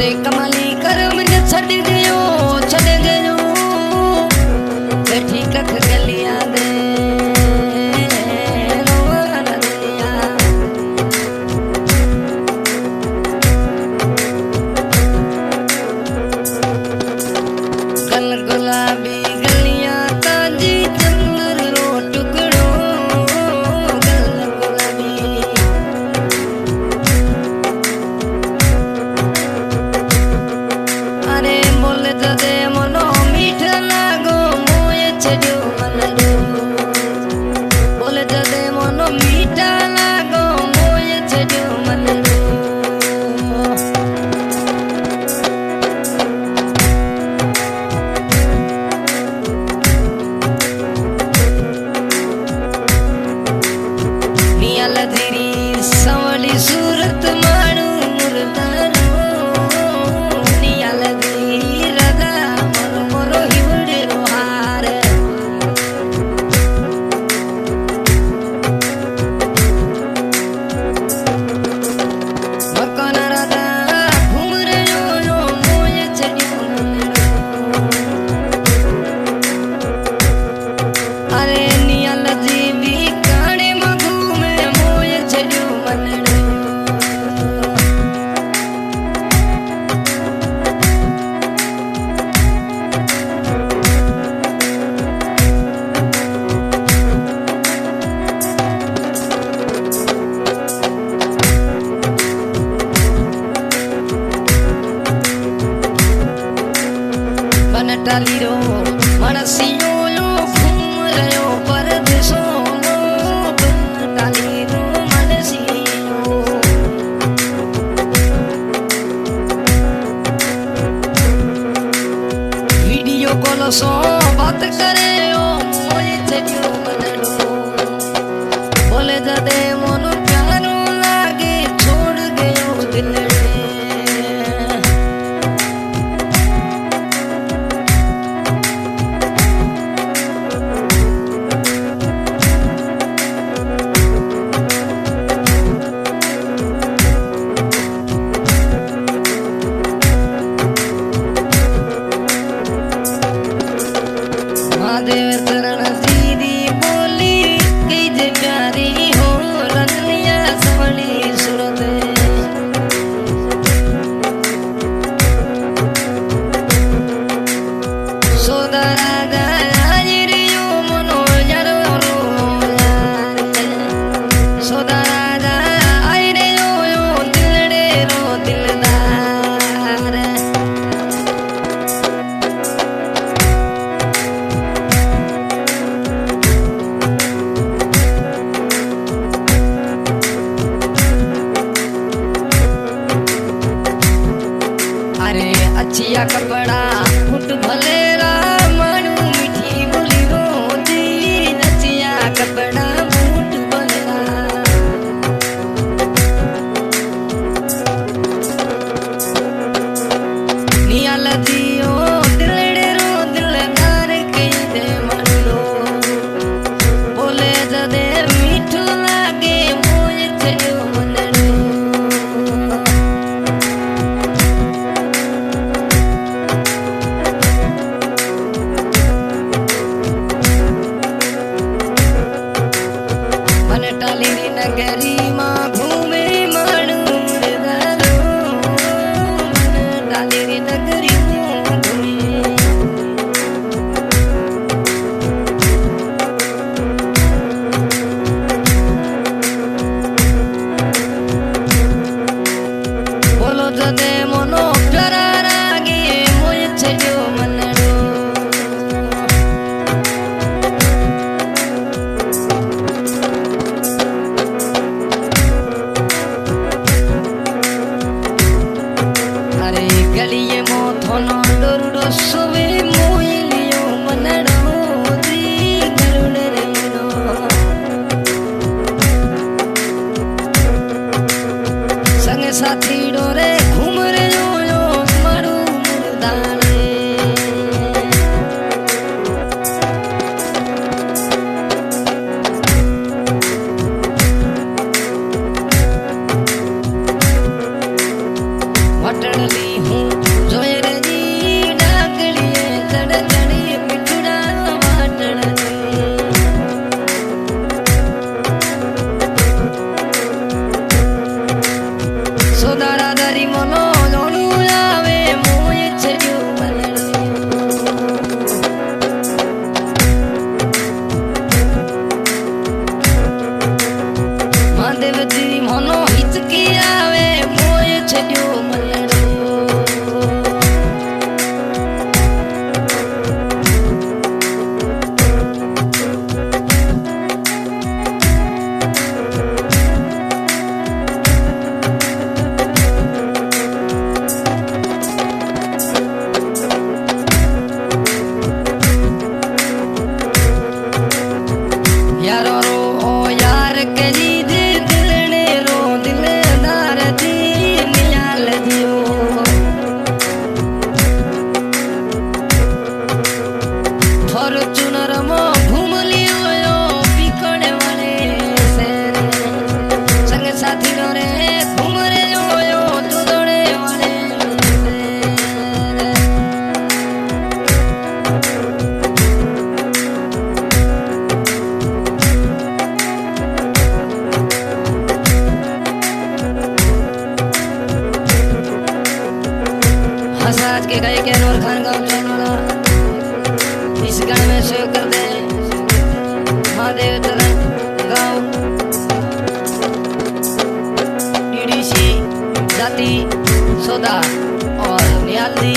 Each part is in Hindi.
अरे कमाली कर मुझे छड़ गयो बैठी कख गलियां दे गल गुलाबी गलियां ताजी चंदर रो टुकड़ो गल गुलाबी अरे बोले जदे मनो मीठ लागो मोये छड्यो मनडो बोले जदे मनो मीठ लागो मोये छड्यो मनडो लधीरी सवली सूरत मारू मुरदारो निया लधीरी रदा मोरो मोरो हिवड़े रोहार मकन रदा घूमरे यो मोये छड्यो अरे निया लधीरी टालीरो मनसियो यो घूम रयो परदेसो टालीरो मनसियो वीडियो कॉल सो बात करे ओ मोये छड्यो मनडो बोले जदे मोनो प्यारो लागे छोड़ गयो दिलड़े महादेव चरण दीदी बोली कई जे प्यारी हो रनिया सवली सूरत सोदरा गायरियो मनो यारो रो सोदरा गायरियो यो दिलड़े रो दिलदार अरे अच्छिया कपड़ा फुट भलेरा मानू मीठी बोली रोती अच्छिया कपड़ा फुट भलेरा निया लदियो दिलड़े रो दिलदार के दे मनलो बोले जदे मीठो लागे मोये छड्यो मनडो टालीरी नगरी माँ घूमे मानू मुरदारो टालीरी नगरी घूमे बोलो जदे मनो प्यारा रागे मोये छड्यो मनडो गलिये मोथनो डोरुडो सोवे मोइलियो मनडो दी गरुडे रेनो संगे साथी डोरे घूम रे यो मारू मुरदाने वटण दी हूँ जोए रे जी डाकड़िए चढ़ चढ़ी मिठुड़ा वाटण सोदारा दारी मनो जोड़ू आवे मोय छड्यो महादेव जी मनो हिचकी आवे मोय छड्यो यारो रो ओ यार के लीधे दिलने रो दिलदार दी नियाल दियो फॉर्च्यूनर मो घूम लियो यो पीकड़े वाले से संग साथी रो रे घूम रे यो तुदड़े वाले आज के गए के नूर खान गाँव चौनोड़ा इस गाने में सहयोग करते हैं महादेव चरण गाँव डीडीसी जाति सोदा और नियाली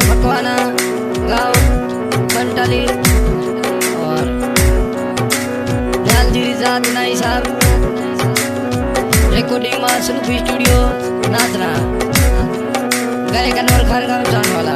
मकवाना गाँव कंटाली और नियालजी जात नाई साहब रिकॉर्डिंग में सुनफी स्टूडियो नाचना गए कन्नौर खान गाँव जाने वाला